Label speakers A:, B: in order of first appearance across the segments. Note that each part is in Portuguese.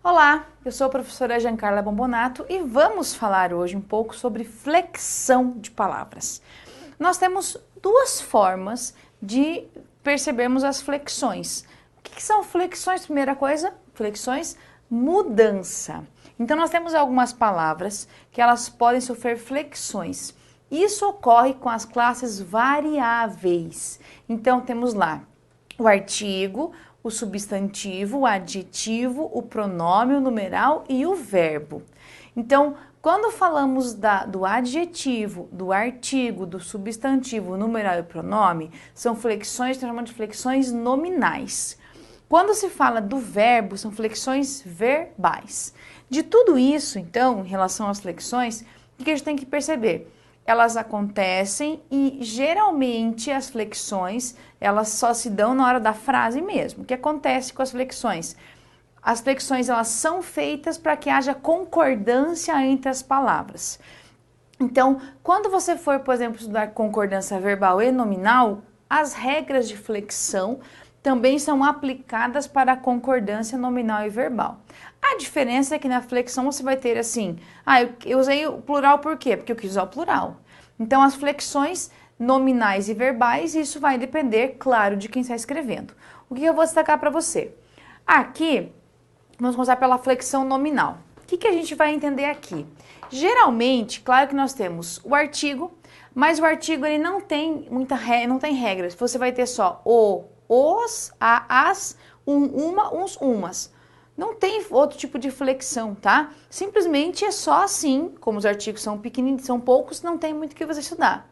A: Olá, eu sou a professora Giancarla Bombonato e vamos falar hoje um pouco sobre flexão de palavras. Nós temos duas formas de percebermos as flexões. O que são flexões? Primeira coisa, flexões, mudança. Então nós temos algumas palavras que elas podem sofrer flexões. Isso ocorre com as classes variáveis. Então temos lá o artigo, o substantivo, o adjetivo, o pronome, o numeral e o verbo. Então, quando falamos do adjetivo, do artigo, do substantivo, o numeral e o pronome, são flexões, nós chamamos de flexões nominais. Quando se fala do verbo, são flexões verbais. De tudo isso, então, em relação às flexões, o que a gente tem que perceber? Elas acontecem e geralmente as flexões, elas só se dão na hora da frase mesmo. O que acontece com as flexões? As flexões, elas são feitas para que haja concordância entre as palavras. Então, quando você for, por exemplo, estudar concordância verbal e nominal, as regras de flexão também são aplicadas para a concordância nominal e verbal. A diferença é que na flexão você vai ter assim, eu usei o plural por quê? Porque eu quis usar o plural. Então, as flexões nominais e verbais, isso vai depender, claro, de quem está escrevendo. O que eu vou destacar para você? Aqui, vamos começar pela flexão nominal. O que a gente vai entender aqui? Geralmente, claro que nós temos o artigo, mas o artigo ele não tem não tem regras. Você vai ter só o, os, a, as, uma, uns, umas. Não tem outro tipo de flexão, tá? Simplesmente é só assim, como os artigos são pequeninos, são poucos, não tem muito o que você estudar.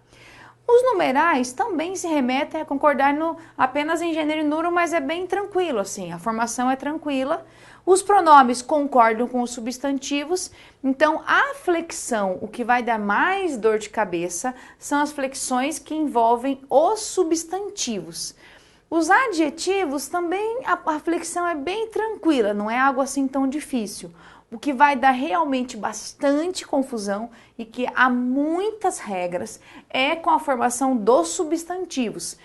A: Os numerais também se remetem a concordar apenas em gênero e número, mas é bem tranquilo, assim, a formação é tranquila. Os pronomes concordam com os substantivos, então a flexão, o que vai dar mais dor de cabeça, são as flexões que envolvem os substantivos. Os adjetivos também, a flexão é bem tranquila, não é algo assim tão difícil. O que vai dar realmente bastante confusão e que há muitas regras é com a formação dos substantivos.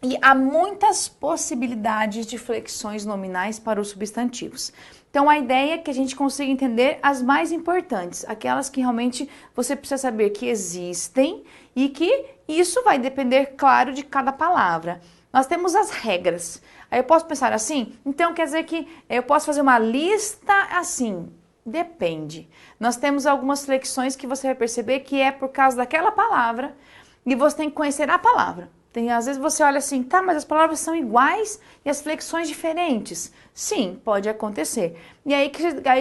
A: E há muitas possibilidades de flexões nominais para os substantivos. Então, a ideia é que a gente consiga entender as mais importantes, aquelas que realmente você precisa saber que existem e que isso vai depender, claro, de cada palavra. Nós temos as regras. Aí eu posso pensar assim, então quer dizer que eu posso fazer uma lista assim? Depende. Nós temos algumas flexões que você vai perceber que é por causa daquela palavra e você tem que conhecer a palavra. Às vezes você olha assim, tá, mas as palavras são iguais e as flexões diferentes. Sim, pode acontecer. E aí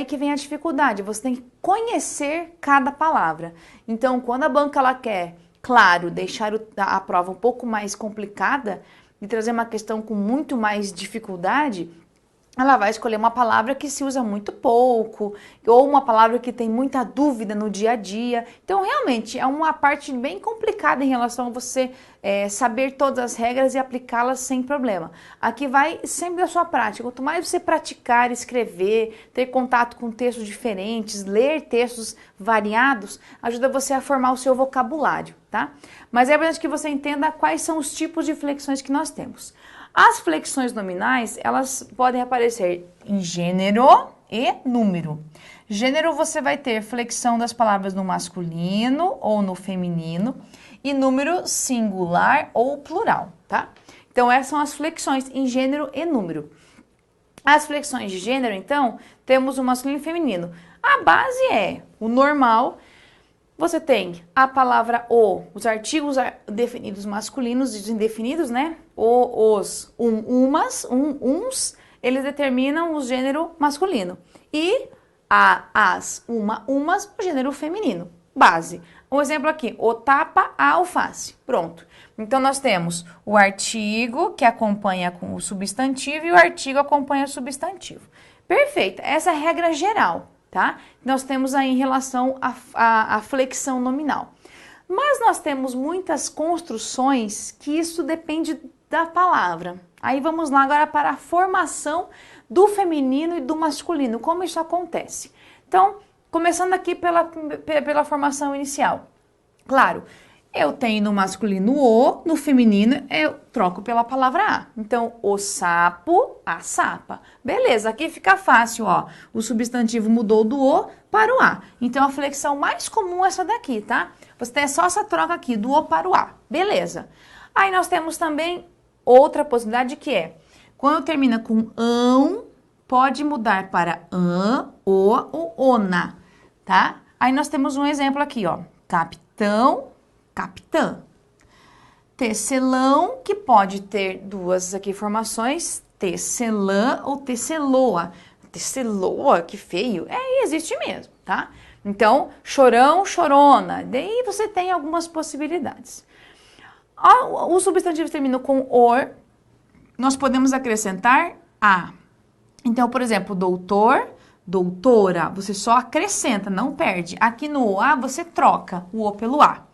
A: que vem a dificuldade, você tem que conhecer cada palavra. Então, quando a banca ela quer, claro, deixar a prova um pouco mais complicada, e trazer uma questão com muito mais dificuldade, ela vai escolher uma palavra que se usa muito pouco, ou uma palavra que tem muita dúvida no dia a dia. Então, realmente, é uma parte bem complicada em relação a você saber todas as regras e aplicá-las sem problema. Aqui vai sempre da sua prática. Quanto mais você praticar, escrever, ter contato com textos diferentes, ler textos variados, ajuda você a formar o seu vocabulário, tá? Mas é importante que você entenda quais são os tipos de flexões que nós temos. As flexões nominais, elas podem aparecer em gênero e número. Gênero, você vai ter flexão das palavras no masculino ou no feminino e número singular ou plural, tá? Então, essas são as flexões em gênero e número. As flexões de gênero, então, temos o masculino e o feminino. A base é o normal. Você tem a palavra o, os artigos definidos masculinos e os indefinidos, né? Os, umas, uns, eles determinam o gênero masculino. E as, umas, o gênero feminino. Base. Um exemplo aqui, o tapa, a alface. Pronto. Então, nós temos o artigo que acompanha com o substantivo e o artigo acompanha o substantivo. Perfeito. Essa é a regra geral. Tá? Nós temos aí em relação à flexão nominal. Mas nós temos muitas construções que isso depende da palavra. Aí vamos lá agora para a formação do feminino e do masculino, como isso acontece. Então, começando aqui pela formação inicial. Claro, Eu tenho no masculino o, no feminino eu troco pela palavra a. Então, o sapo, a sapa. Beleza, aqui fica fácil, ó. O substantivo mudou do o para o a. Então, a flexão mais comum é essa daqui, tá? Você tem só essa troca aqui, do o para o a. Beleza. Aí nós temos também outra possibilidade que é, quando termina com ão, pode mudar para an, o ou ona, tá? Aí nós temos um exemplo aqui, ó. Capitão, capitã. Tecelão, que pode ter duas aqui formações, tecelã ou teceloa. Teceloa, que feio. Existe mesmo, tá? Então, chorão, chorona. Daí você tem algumas possibilidades. O substantivo termina com or, nós podemos acrescentar a. Então, por exemplo, doutor, doutora, você só acrescenta, não perde. Aqui no a, você troca o o pelo a.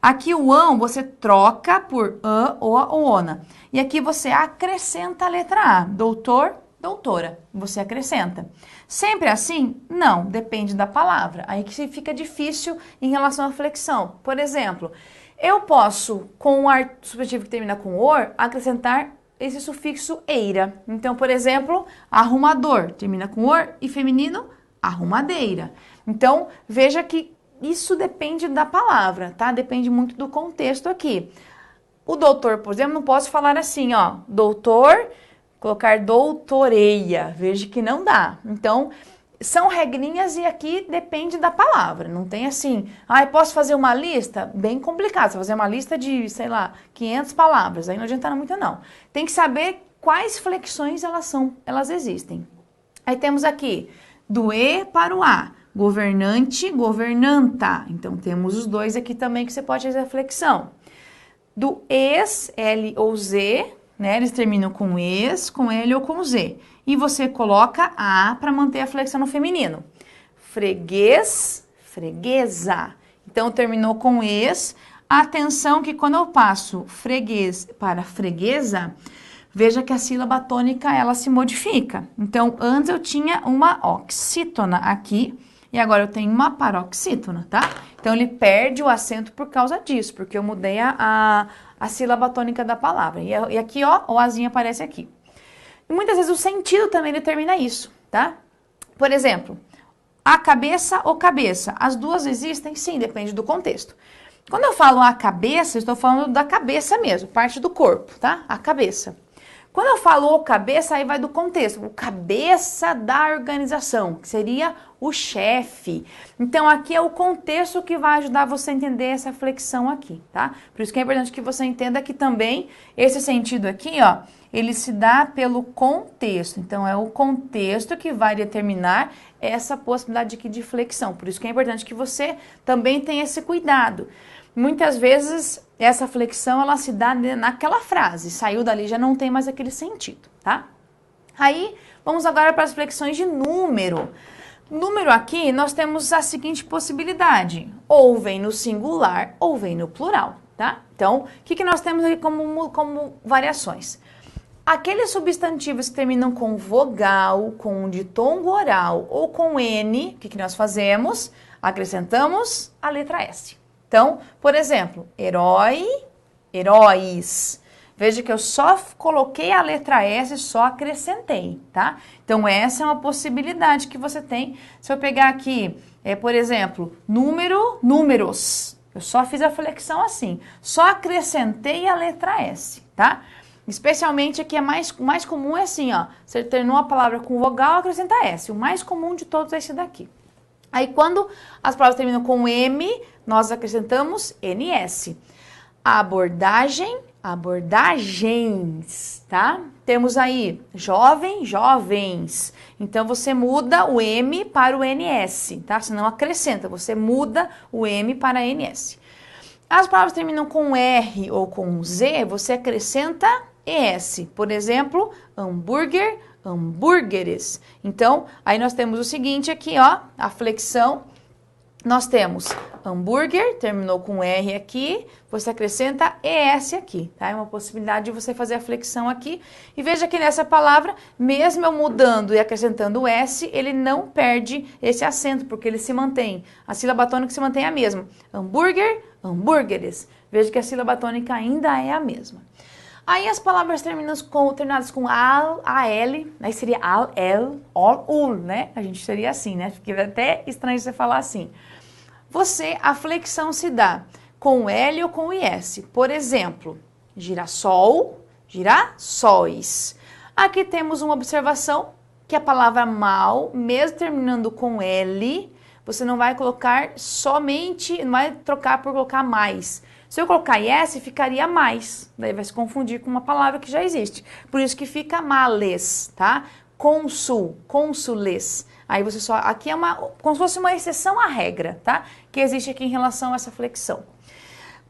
A: Aqui o ão, você troca por an, o ou ona. E aqui você acrescenta a letra a. Doutor, doutora, você acrescenta. Sempre assim? Não, depende da palavra. Aí que fica difícil em relação à flexão. Por exemplo, eu posso, com o substantivo que termina com or, acrescentar esse sufixo eira. Então, por exemplo, arrumador, termina com or, e feminino, arrumadeira. Então, veja que isso depende da palavra, tá? Depende muito do contexto aqui. O doutor, por exemplo, não posso falar assim, ó, doutor, colocar doutoreia. Veja que não dá. Então, são regrinhas e aqui depende da palavra. Não tem assim, posso fazer uma lista? Bem complicado. Você fazer uma lista de, sei lá, 500 palavras. Aí não adianta muito, não. Tem que saber quais flexões elas existem. Aí temos aqui, do e para o a. Governante, governanta. Então, temos os dois aqui também que você pode fazer a flexão. Do es, L ou Z, né? Eles terminam com es, com L ou com Z. E você coloca a para manter a flexão no feminino. Freguês, freguesa. Então, terminou com es. Atenção que quando eu passo freguês para freguesa, veja que a sílaba tônica, ela se modifica. Então, antes eu tinha uma oxítona aqui, e agora eu tenho uma paroxítona, tá? Então, ele perde o acento por causa disso, porque eu mudei a sílaba tônica da palavra. E aqui, ó, o azinho aparece aqui. E muitas vezes o sentido também determina isso, tá? Por exemplo, a cabeça ou cabeça. As duas existem? Sim, depende do contexto. Quando eu falo a cabeça, eu estou falando da cabeça mesmo, parte do corpo, tá? A cabeça. Quando eu falo o cabeça, aí vai do contexto. O cabeça da organização, que seria o chefe. Então, aqui é o contexto que vai ajudar você a entender essa flexão aqui, tá? Por isso que é importante que você entenda que também esse sentido aqui, ó, ele se dá pelo contexto. Então, é o contexto que vai determinar essa possibilidade aqui de flexão. Por isso que é importante que você também tenha esse cuidado. Muitas vezes, essa flexão, ela se dá naquela frase. Saiu dali, já não tem mais aquele sentido, tá? Aí, vamos agora para as flexões de número. Número aqui, nós temos a seguinte possibilidade. Ou vem no singular, ou vem no plural, tá? Então, o que nós temos aqui como variações? Aqueles substantivos que terminam com vogal, com ditongo oral ou com N, o que nós fazemos? Acrescentamos a letra S. Então, por exemplo, herói, heróis. Veja que eu só coloquei a letra S, só acrescentei, tá? Então, essa é uma possibilidade que você tem. Se eu pegar aqui, por exemplo, número, números. Eu só fiz a flexão assim. Só acrescentei a letra S, tá? Especialmente aqui mais comum é assim, ó. Você terminou a palavra com vogal, acrescenta S. O mais comum de todos é esse daqui. Aí, quando as palavras terminam com M, nós acrescentamos NS. Abordagem, abordagens, tá? Temos aí jovem, jovens. Então, você muda o M para o NS, tá? Você não acrescenta, você muda o M para NS. As palavras terminam com R ou com Z, você acrescenta ES. Por exemplo, hambúrguer, hambúrgueres. Então, aí nós temos o seguinte aqui, ó, a flexão. Nós temos hambúrguer, terminou com R aqui, você acrescenta ES aqui, tá? É uma possibilidade de você fazer a flexão aqui. E veja que nessa palavra, mesmo eu mudando e acrescentando o S, ele não perde esse acento, porque ele se mantém. A sílaba tônica se mantém a mesma. Hambúrguer, hambúrgueres. Veja que a sílaba tônica ainda é a mesma. Aí as palavras terminadas com al, aí seria al, el, ol, ul, né? A gente seria assim, né? Porque é até estranho você falar assim. A flexão se dá com o L ou com o IS. Por exemplo, girassol, girassóis. Aqui temos uma observação que a palavra mal, mesmo terminando com L, você não vai colocar somente, não vai trocar por colocar mais. Se eu colocar IS, ficaria mais. Daí vai se confundir com uma palavra que já existe. Por isso que fica males, tá? Cônsul, cônsules. Aí você só... Aqui é como se fosse uma exceção à regra, tá? Que existe aqui em relação a essa flexão.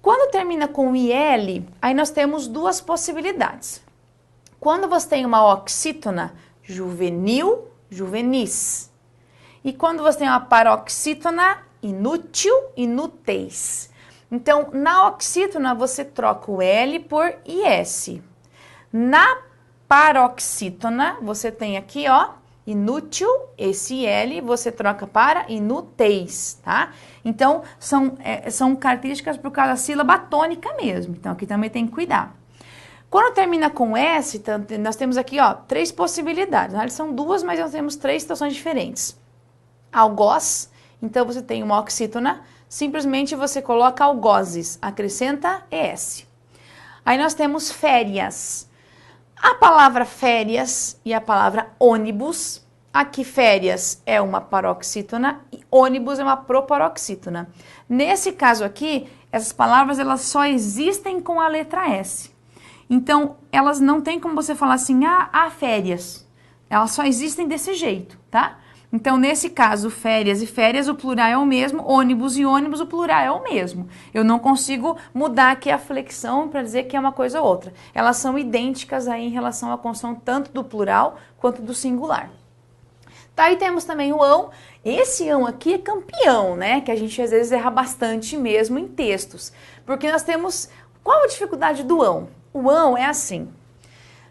A: Quando termina com IL, aí nós temos duas possibilidades. Quando você tem uma oxítona, juvenil, juvenis. E quando você tem uma paroxítona, inútil, inúteis. Então, na oxítona, você troca o L por IS. Na paroxítona, você tem aqui, ó, inútil, esse L, você troca para inúteis, tá? Então, são características por causa da sílaba tônica mesmo. Então, aqui também tem que cuidar. Quando termina com S, nós temos aqui, ó, 3 possibilidades. Na são 2, mas nós temos 3 situações diferentes. Algoz, então você tem uma oxítona, simplesmente você coloca algozes, acrescenta ES. Aí nós temos férias. A palavra férias e a palavra ônibus, aqui férias é uma paroxítona e ônibus é uma proparoxítona. Nesse caso aqui, essas palavras elas só existem com a letra S. Então, elas não tem como você falar assim, há férias. Elas só existem desse jeito, tá? Então, nesse caso, férias e férias, o plural é o mesmo, ônibus e ônibus, o plural é o mesmo. Eu não consigo mudar aqui a flexão para dizer que é uma coisa ou outra. Elas são idênticas aí em relação à construção tanto do plural quanto do singular. Tá, e temos também o ão. Esse ão aqui é campeão, né? Que a gente às vezes erra bastante mesmo em textos. Porque nós temos... Qual a dificuldade do ão? O ão é assim.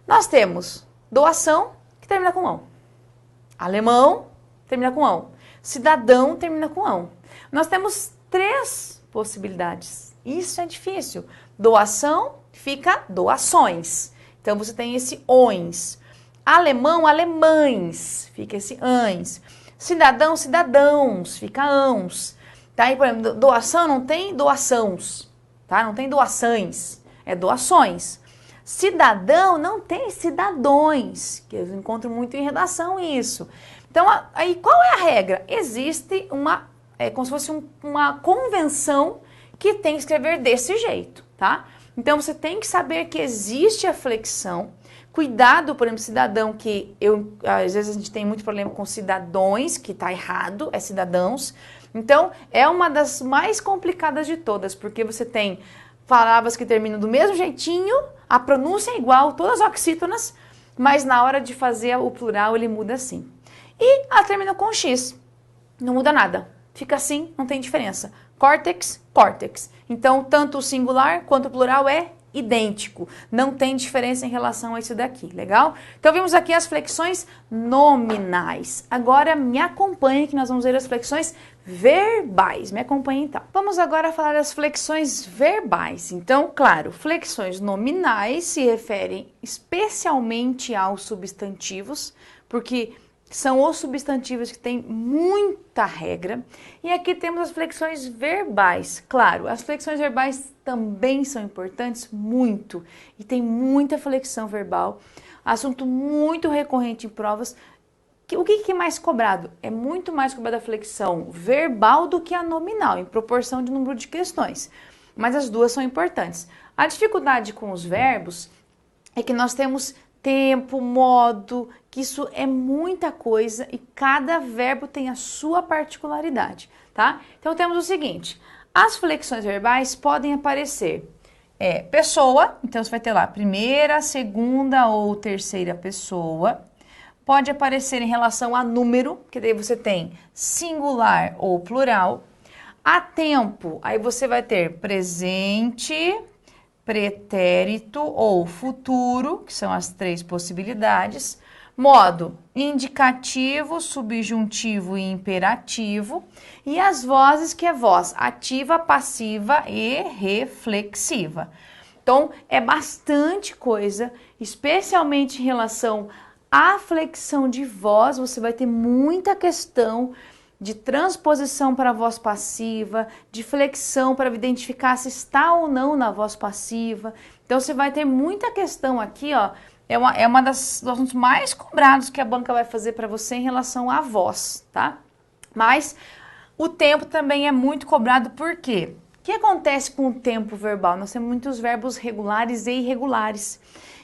A: Nós temos doação, que termina com ão. Alemão, termina com ão. Cidadão, termina com ão. Nós temos 3 possibilidades. Isso é difícil. Doação, fica doações. Então, você tem esse ões. Alemão, alemães, fica esse ães. Cidadão, cidadãos, fica ãos. Tá? E, por exemplo, doação não tem doações, tá? Não tem doações, é doações. Cidadão não tem cidadões, que eu encontro muito em redação isso. Então, aí qual é a regra? Existe como se fosse uma convenção que tem que escrever desse jeito, tá? Então, você tem que saber que existe a flexão. Cuidado, por exemplo, cidadão, que às vezes a gente tem muito problema com cidadões, que tá errado, é cidadãos. Então, é uma das mais complicadas de todas, porque você tem palavras que terminam do mesmo jeitinho, a pronúncia é igual, todas oxítonas, mas na hora de fazer o plural ele muda assim. E ela termina com X, não muda nada, fica assim, não tem diferença. Córtex, córtex. Então, tanto o singular quanto o plural é idêntico, não tem diferença em relação a isso daqui, legal? Então, vimos aqui as flexões nominais. Agora, me acompanhe que nós vamos ver as flexões verbais. Me acompanhe então. Vamos agora falar das flexões verbais. Então, claro, flexões nominais se referem especialmente aos substantivos, porque são os substantivos que têm muita regra. E aqui temos as flexões verbais. Claro, as flexões verbais também são importantes, muito. E tem muita flexão verbal. Assunto muito recorrente em provas. O que é mais cobrado? É muito mais cobrada a flexão verbal do que a nominal, em proporção de número de questões. Mas as duas são importantes. A dificuldade com os verbos é que nós temos tempo, modo, que isso é muita coisa e cada verbo tem a sua particularidade, tá? Então temos o seguinte, as flexões verbais podem aparecer pessoa, então você vai ter lá primeira, segunda ou terceira pessoa. Pode aparecer em relação a número, que daí você tem singular ou plural. A tempo, aí você vai ter presente, pretérito ou futuro, que são as 3 possibilidades. Modo indicativo, subjuntivo e imperativo. E as vozes, que é voz ativa, passiva e reflexiva. Então, é bastante coisa, especialmente em relação à flexão de voz. Você vai ter muita questão de transposição para a voz passiva, de flexão para identificar se está ou não na voz passiva. Então, você vai ter muita questão aqui, ó. É uma dos assuntos mais cobrados que a banca vai fazer para você em relação à voz, tá? Mas o tempo também é muito cobrado, por quê? O que acontece com o tempo verbal? Nós temos muitos verbos regulares e irregulares.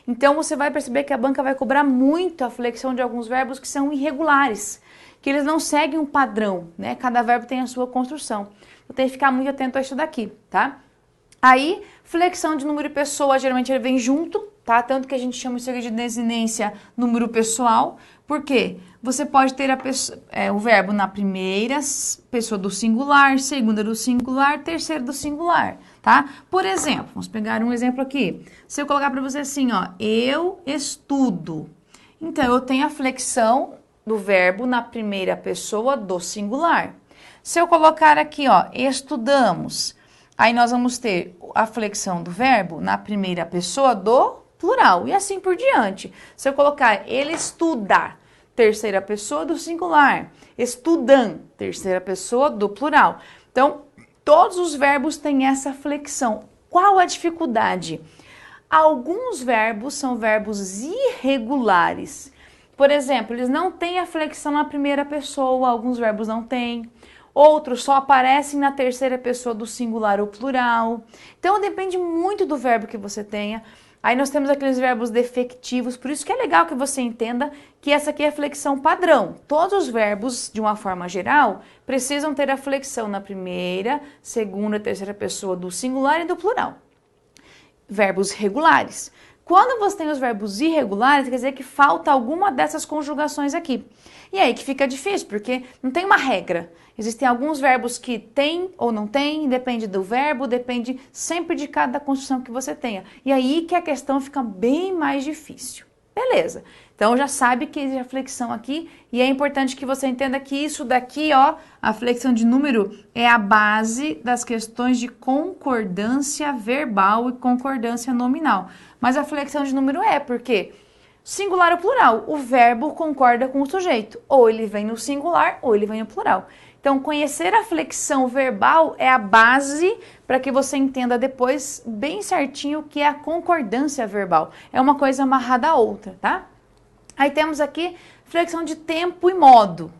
A: Então, você vai perceber que a banca vai cobrar muito a flexão de alguns verbos que são irregulares, que eles não seguem um padrão, né? Cada verbo tem a sua construção. Então, tem que ficar muito atento a isso daqui, tá? Aí, flexão de número e pessoa, geralmente ele vem junto, tá? Tanto que a gente chama isso aqui de desinência número pessoal. Por quê? Você pode ter o verbo na primeira pessoa do singular, segunda do singular, terceira do singular, tá? Por exemplo, vamos pegar um exemplo aqui. Se eu colocar para você assim, ó, eu estudo. Então, eu tenho a flexão do verbo na primeira pessoa do singular. Se eu colocar aqui, ó, estudamos, aí nós vamos ter a flexão do verbo na primeira pessoa do plural, e assim por diante. Se eu colocar ele estuda, terceira pessoa do singular, estudam, terceira pessoa do plural. Então, todos os verbos têm essa flexão. Qual a dificuldade? Alguns verbos são verbos irregulares. Por exemplo, eles não têm a flexão na primeira pessoa, alguns verbos não têm. Outros só aparecem na terceira pessoa do singular ou plural. Então, depende muito do verbo que você tenha. Aí nós temos aqueles verbos defectivos, por isso que é legal que você entenda que essa aqui é a flexão padrão. Todos os verbos, de uma forma geral, precisam ter a flexão na primeira, segunda, terceira pessoa do singular e do plural. Verbos regulares. Quando você tem os verbos irregulares, quer dizer que falta alguma dessas conjugações aqui. E aí que fica difícil, porque não tem uma regra. Existem alguns verbos que tem ou não tem, depende do verbo, depende sempre de cada construção que você tenha. E aí que a questão fica bem mais difícil. Beleza. Então já sabe que existe a flexão aqui e é importante que você entenda que isso daqui, ó, a flexão de número é a base das questões de concordância verbal e concordância nominal. Mas a flexão de número é porque singular ou plural, o verbo concorda com o sujeito. Ou ele vem no singular ou ele vem no plural. Então, conhecer a flexão verbal é a base para que você entenda depois bem certinho o que é a concordância verbal. É uma coisa amarrada à outra, tá? Aí temos aqui flexão de tempo e modo.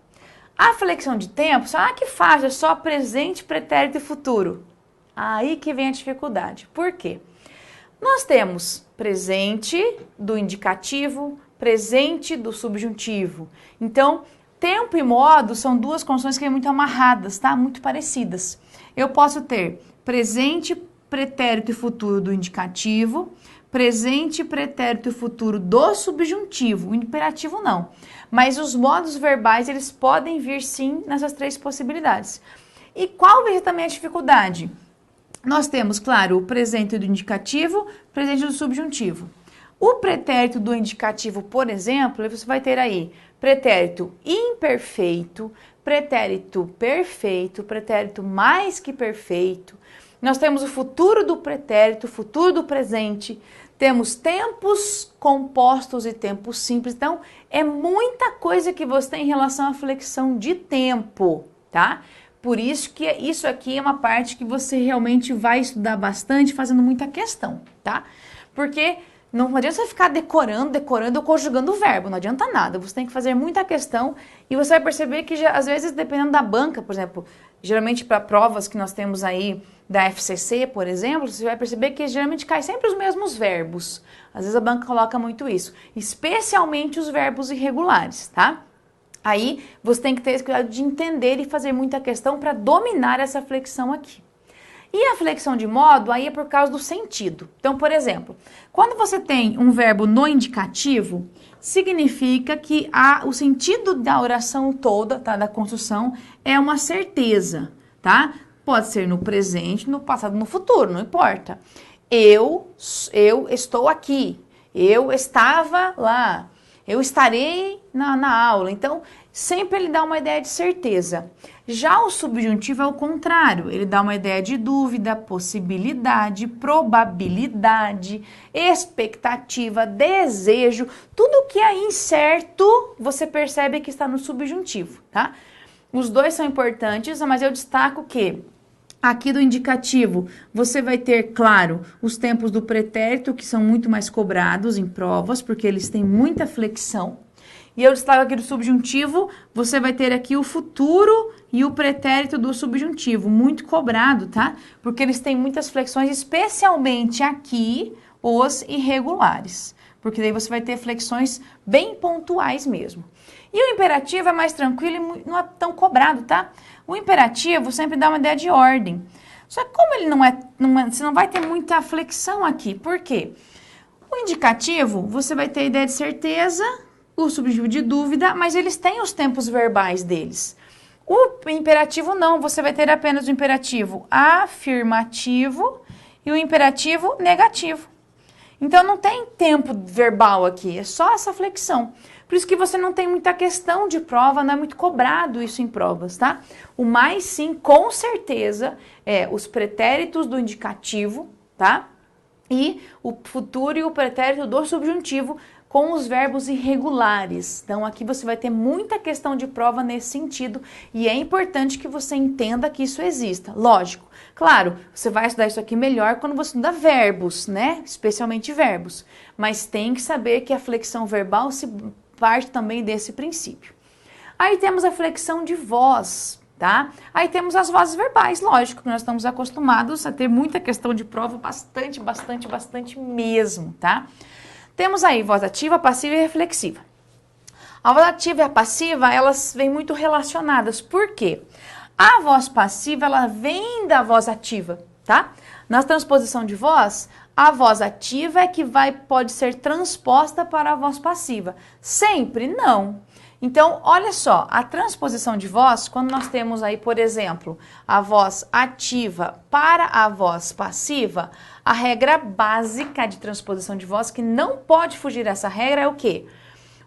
A: A flexão de tempo, que fácil, é só presente, pretérito e futuro. Aí que vem a dificuldade. Por quê? Nós temos presente do indicativo, presente do subjuntivo. Então, tempo e modo são duas condições que são muito amarradas, tá? Muito parecidas. Eu posso ter presente, pretérito e futuro do indicativo, presente, pretérito e futuro do subjuntivo. O imperativo não. Mas os modos verbais, eles podem vir sim nessas três possibilidades. E qual vai ser também a dificuldade? Nós temos, claro, o presente do indicativo, presente do subjuntivo. O pretérito do indicativo, por exemplo, você vai ter aí pretérito imperfeito, pretérito perfeito, pretérito mais que perfeito. Nós temos o futuro do pretérito, futuro do presente. Temos tempos compostos e tempos simples. Então, é muita coisa que você tem em relação à flexão de tempo, tá? Por isso que isso aqui é uma parte que você realmente vai estudar bastante, fazendo muita questão, tá? Porque não adianta você ficar decorando ou conjugando o verbo, não adianta nada. Você tem que fazer muita questão e você vai perceber que, às vezes, dependendo da banca, por exemplo, geralmente para provas que nós temos aí da FCC, por exemplo, você vai perceber que geralmente cai sempre os mesmos verbos. Às vezes a banca coloca muito isso, especialmente os verbos irregulares, tá? Aí você tem que ter esse cuidado de entender e fazer muita questão para dominar essa flexão aqui. E a flexão de modo, aí é por causa do sentido. Então, por exemplo, quando você tem um verbo no indicativo, significa que o sentido da oração toda, tá, da construção, é uma certeza, tá? Pode ser no presente, no passado, no futuro, não importa. Eu estou aqui, eu estava lá. eu estarei na aula. Então, sempre ele dá uma ideia de certeza. Já o subjuntivo é o contrário, ele dá uma ideia de dúvida, possibilidade, probabilidade, expectativa, desejo, tudo que é incerto, você percebe que está no subjuntivo, tá? Os dois são importantes, mas eu destaco que aqui do indicativo, você vai ter, claro, os tempos do pretérito, que são muito mais cobrados em provas, porque eles têm muita flexão. E eu destaco aqui do subjuntivo, você vai ter aqui o futuro e o pretérito do subjuntivo, muito cobrado, tá? Porque eles têm muitas flexões, especialmente aqui, os irregulares. Porque daí você vai ter flexões bem pontuais mesmo. E o imperativo é mais tranquilo e não é tão cobrado, tá? O imperativo sempre dá uma ideia de ordem. Só que como ele você não vai ter muita flexão aqui. Por quê? O indicativo, você vai ter a ideia de certeza, o subjuntivo de dúvida, mas eles têm os tempos verbais deles. O imperativo não, você vai ter apenas o imperativo afirmativo e o imperativo negativo. Então não tem tempo verbal aqui, é só essa flexão. Por isso que você não tem muita questão de prova, não é muito cobrado isso em provas, tá? O mais sim, com certeza, é os pretéritos do indicativo, tá? E o futuro e o pretérito do subjuntivo com os verbos irregulares. Então, aqui você vai ter muita questão de prova nesse sentido e é importante que você entenda que isso exista. Lógico, claro, você vai estudar isso aqui melhor quando você estuda verbos, né? Especialmente verbos. Mas tem que saber que a flexão verbal se parte também desse princípio. Aí temos a flexão de voz, tá? Aí temos as vozes verbais, lógico, que nós estamos acostumados a ter muita questão de prova, bastante mesmo, tá? Temos aí voz ativa, passiva e reflexiva. A voz ativa e a passiva, elas vêm muito relacionadas. Por quê? A voz passiva, ela vem da voz ativa, tá? Na transposição de voz, a voz ativa é que pode ser transposta para a voz passiva. Sempre? Não. Então, olha só, a transposição de voz, quando nós temos aí, por exemplo, a voz ativa para a voz passiva, a regra básica de transposição de voz, que não pode fugir dessa regra, é o quê?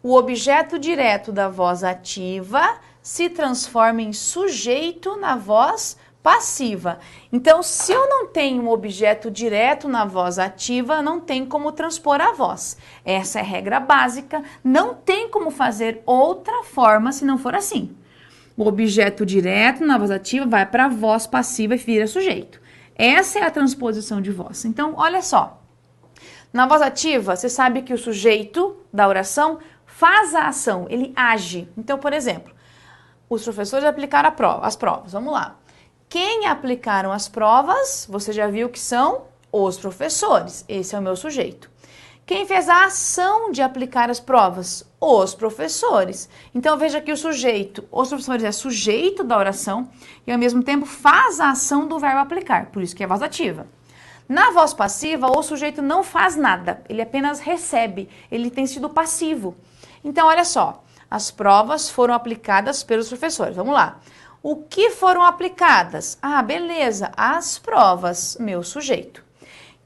A: O objeto direto da voz ativa se transforma em sujeito na voz passiva. Então, se eu não tenho um objeto direto na voz ativa, não tem como transpor a voz. Essa é a regra básica, não tem como fazer outra forma se não for assim. O objeto direto na voz ativa vai para a voz passiva e vira sujeito. Essa é a transposição de voz. Então, olha só. Na voz ativa, você sabe que o sujeito da oração faz a ação, ele age. Então, por exemplo, os professores aplicaram as provas. Vamos lá. Quem aplicaram as provas, você já viu que são os professores. Esse é o meu sujeito. Quem fez a ação de aplicar as provas? Os professores. Então, veja que o sujeito, os professores é sujeito da oração e, ao mesmo tempo, faz a ação do verbo aplicar. Por isso que é voz ativa. Na voz passiva, o sujeito não faz nada. Ele apenas recebe. Ele tem sido passivo. Então, olha só. As provas foram aplicadas pelos professores. Vamos lá. O que foram aplicadas? Ah, beleza, as provas, meu sujeito.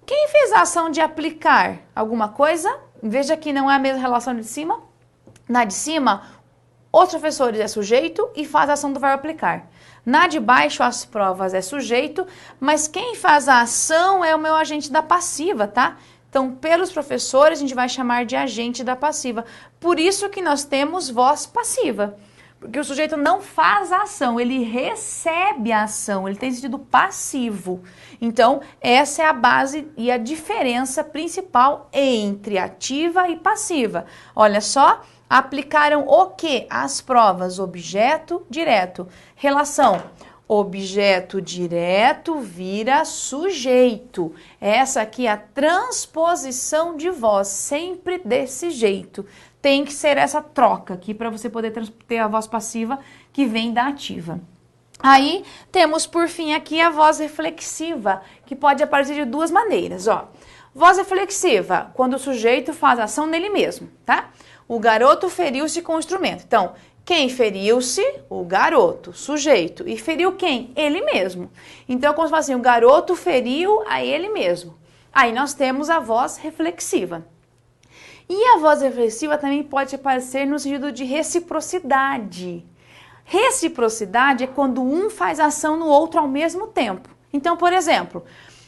A: Quem fez a ação de aplicar alguma coisa? Veja que não é a mesma relação de cima. Na de cima, os professores é sujeito e faz a ação do verbo aplicar. Na de baixo, as provas é sujeito, mas quem faz a ação é o meu agente da passiva, tá? Então, pelos professores, a gente vai chamar de agente da passiva. Por isso que nós temos voz passiva. Porque o sujeito não faz a ação, ele recebe a ação, ele tem sentido passivo. Então, essa é a base e a diferença principal entre ativa e passiva. Olha só, aplicaram o quê? As provas, objeto direto. Relação, objeto direto vira sujeito. Essa aqui é a transposição de voz, sempre desse jeito. Tem que ser essa troca aqui para você poder ter a voz passiva que vem da ativa. Aí temos por fim aqui a voz reflexiva, que pode aparecer de duas maneiras, ó. Voz reflexiva, quando o sujeito faz ação nele mesmo, tá? O garoto feriu-se com o instrumento. Então, quem feriu-se? O garoto, sujeito. E feriu quem? Ele mesmo. Então, como se fala assim, o garoto feriu a ele mesmo. Aí nós temos a voz reflexiva. E a voz reflexiva também pode aparecer no sentido de reciprocidade. Reciprocidade é quando um faz ação no outro ao mesmo tempo. Então, por exemplo,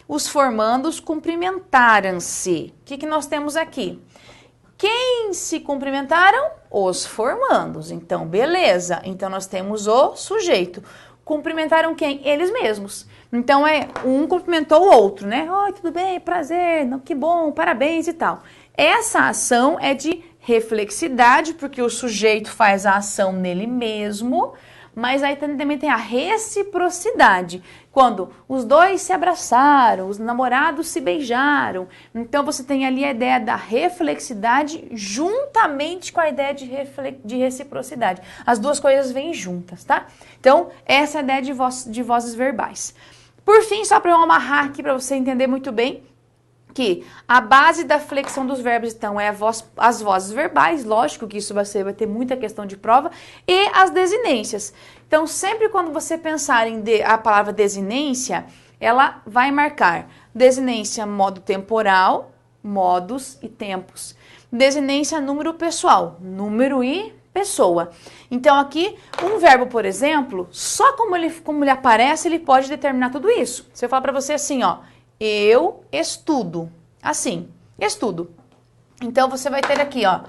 A: os formandos cumprimentaram-se. O que nós temos aqui? Quem se cumprimentaram? Os formandos. Então, beleza. Então, nós temos o sujeito. Cumprimentaram quem? Eles mesmos. Então, um cumprimentou o outro, né? Oi, tudo bem? Prazer, que bom, parabéns e tal. Essa ação é de reflexidade, porque o sujeito faz a ação nele mesmo, mas aí também tem a reciprocidade, quando os dois se abraçaram, os namorados se beijaram. Então você tem ali a ideia da reflexidade juntamente com a ideia de reciprocidade. As duas coisas vêm juntas, tá? Então essa é a ideia de vozes verbais. Por fim, só para eu amarrar aqui para você entender muito bem, que a base da flexão dos verbos, então, é as vozes verbais, lógico que isso vai ter muita questão de prova, e as desinências. Então, sempre quando você pensar em a palavra desinência, ela vai marcar desinência modo temporal, modos e tempos. Desinência número pessoal, número e pessoa. Então, aqui, um verbo, por exemplo, só como ele aparece, ele pode determinar tudo isso. Se eu falar para você assim, ó, eu estudo. Assim, estudo. Então, você vai ter aqui, ó,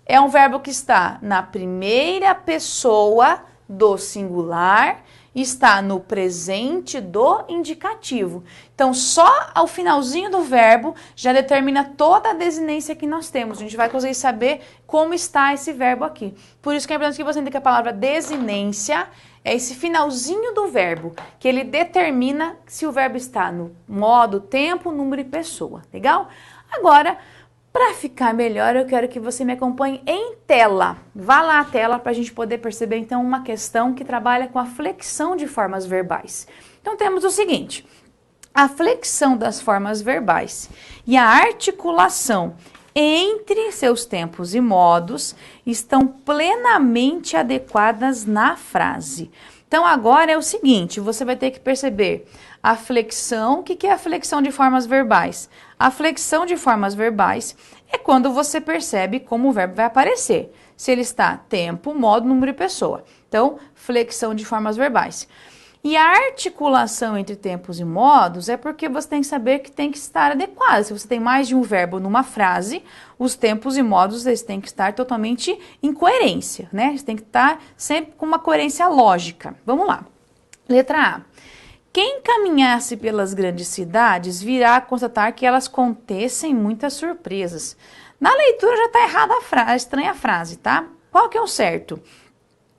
A: é um verbo que está na primeira pessoa do singular, está no presente do indicativo. Então, só ao finalzinho do verbo já determina toda a desinência que nós temos. A gente vai conseguir saber como está esse verbo aqui. Por isso que é importante que você entenda que a palavra desinência é esse finalzinho do verbo, que ele determina se o verbo está no modo, tempo, número e pessoa. Legal? Agora, para ficar melhor, eu quero que você me acompanhe em tela. Vá lá à tela para a gente poder perceber, então, uma questão que trabalha com a flexão de formas verbais. Então, temos o seguinte: a flexão das formas verbais e a articulação entre seus tempos e modos estão plenamente adequadas na frase. Então, agora é o seguinte, você vai ter que perceber a flexão. O que é a flexão de formas verbais? A flexão de formas verbais é quando você percebe como o verbo vai aparecer. Se ele está tempo, modo, número e pessoa. Então, flexão de formas verbais. E a articulação entre tempos e modos é porque você tem que saber que tem que estar adequado. Se você tem mais de um verbo numa frase, os tempos e modos eles têm que estar totalmente em coerência, né? Eles têm que estar sempre com uma coerência lógica. Vamos lá. Letra A. Quem caminhasse pelas grandes cidades virá a constatar que elas contessem muitas surpresas. Na leitura já está errada a frase, estranha a frase, tá? Qual que é o certo?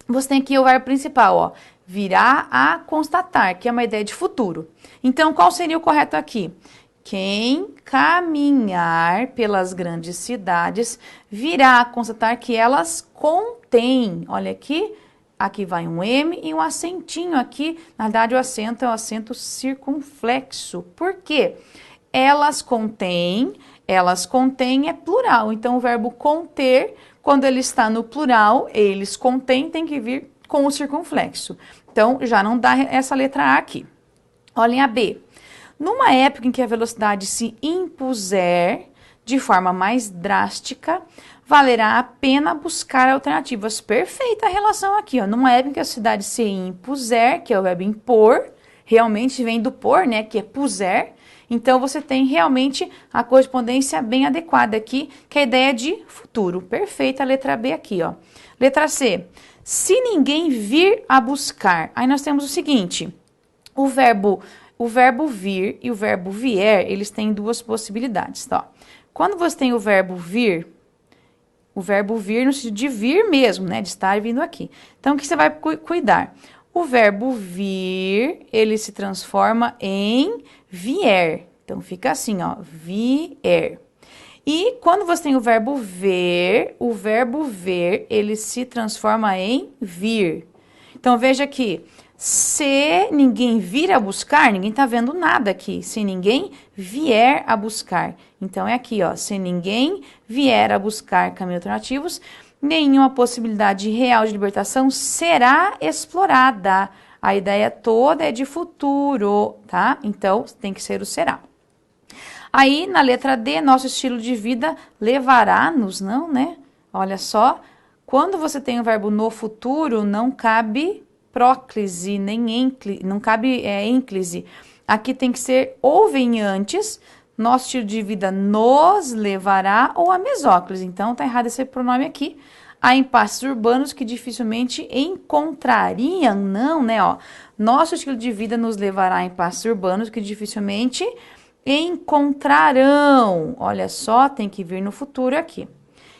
A: Você tem aqui o verbo principal, ó. Virá a constatar, que é uma ideia de futuro. Então, qual seria o correto aqui? Quem caminhar pelas grandes cidades virá a constatar que elas contêm. Olha aqui, aqui vai um M e um acentinho aqui. Na verdade, o acento é o acento circunflexo. Por quê? Elas contêm é plural. Então, o verbo conter, quando ele está no plural, eles contêm, tem que vir com o circunflexo. Então, já não dá essa letra A aqui. Olhem a B. Numa época em que a velocidade se impuser de forma mais drástica, valerá a pena buscar alternativas. Perfeita a relação aqui, ó. Numa época em que a velocidade se impuser, que é o verbo impor, realmente vem do por, né, que é puser. Então, você tem realmente a correspondência bem adequada aqui, que é a ideia de futuro. Perfeita a letra B aqui, ó. Letra C. Se ninguém vir a buscar, aí nós temos o seguinte, o verbo vir e o verbo vier, eles têm duas possibilidades, tá? Quando você tem o verbo vir no sentido de vir mesmo, né, de estar vindo aqui. Então, o que você vai cuidar? O verbo vir, ele se transforma em vier. Então, fica assim, ó, vier. E quando você tem o verbo ver, ele se transforma em vir. Então, veja aqui, se ninguém vir a buscar, ninguém está vendo nada aqui. Se ninguém vier a buscar. Então, é aqui, ó, se ninguém vier a buscar caminhos alternativos, nenhuma possibilidade real de libertação será explorada. A ideia toda é de futuro, tá? Então, tem que ser o será. Aí, na letra D, nosso estilo de vida levará-nos, não, né? Olha só, quando você tem o verbo no futuro, não cabe próclise, nem ênclise, não cabe ênclise. Aqui tem que ser ou vem antes, nosso estilo de vida nos levará, ou a mesóclise. Então, tá errado esse pronome aqui. Há impasses urbanos que dificilmente encontrariam, não, né, ó. Nosso estilo de vida nos levará a impasses urbanos que dificilmente encontrarão. Olha só, tem que vir no futuro aqui.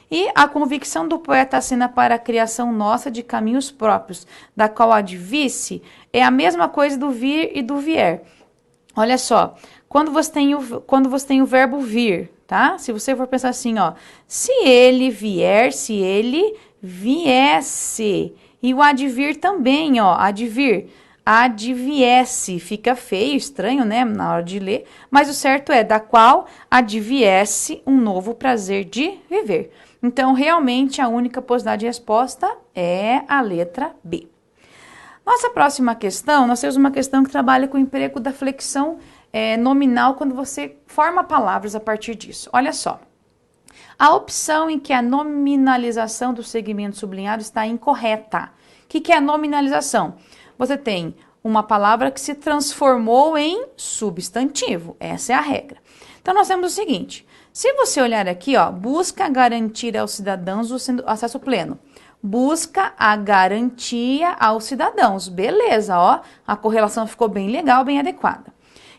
A: E a convicção do poeta assina para a criação nossa de caminhos próprios, da qual a de vice é a mesma coisa do vir e do vier. Olha só, quando você tem o verbo vir, tá? Se você for pensar assim, ó, se ele vier, se ele viesse. E o advir também, ó, advir. Adviesse, fica feio, estranho, né, na hora de ler, mas o certo é da qual adviesse um novo prazer de viver. Então, realmente, a única possibilidade de resposta é a letra B. Nossa próxima questão, nós temos uma questão que trabalha com o emprego da flexão nominal quando você forma palavras a partir disso. Olha só, a opção em que a nominalização do segmento sublinhado está incorreta. O que é a nominalização? Você tem uma palavra que se transformou em substantivo. Essa é a regra. Então, nós temos o seguinte. Se você olhar aqui, ó, busca garantir aos cidadãos o acesso pleno. Busca a garantia aos cidadãos. Beleza, ó. A correlação ficou bem legal, bem adequada.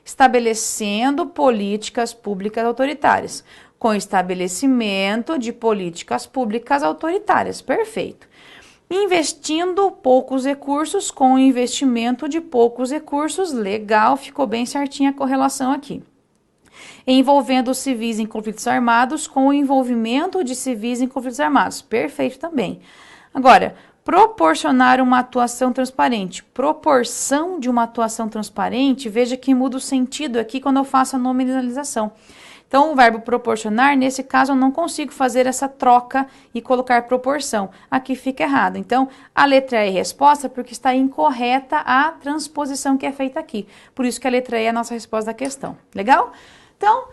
A: Estabelecendo políticas públicas autoritárias. Com estabelecimento de políticas públicas autoritárias. Perfeito. Investindo poucos recursos com investimento de poucos recursos. Legal, ficou bem certinha a correlação aqui. Envolvendo os civis em conflitos armados com o envolvimento de civis em conflitos armados. Perfeito também. Agora, proporcionar uma atuação transparente. Proporção de uma atuação transparente, veja que muda o sentido aqui quando eu faço a nominalização. Então, o verbo proporcionar, nesse caso, eu não consigo fazer essa troca e colocar proporção. Aqui fica errado. Então, a letra E é resposta porque está incorreta a transposição que é feita aqui. Por isso que a letra E é a nossa resposta da questão. Legal? Então,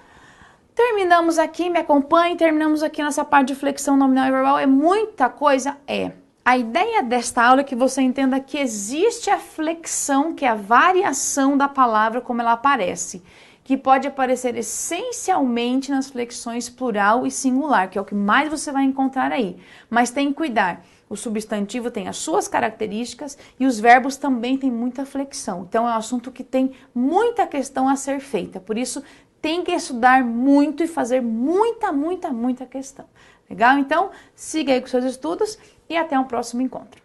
A: terminamos aqui, me acompanhe, terminamos aqui nessa parte de flexão nominal e verbal. É muita coisa? É. A ideia desta aula é que você entenda que existe a flexão, que é a variação da palavra como ela aparece, que pode aparecer essencialmente nas flexões plural e singular, que é o que mais você vai encontrar aí. Mas tem que cuidar, o substantivo tem as suas características e os verbos também têm muita flexão. Então, é um assunto que tem muita questão a ser feita, por isso tem que estudar muito e fazer muita questão. Legal? Então, siga aí com seus estudos e até um próximo encontro.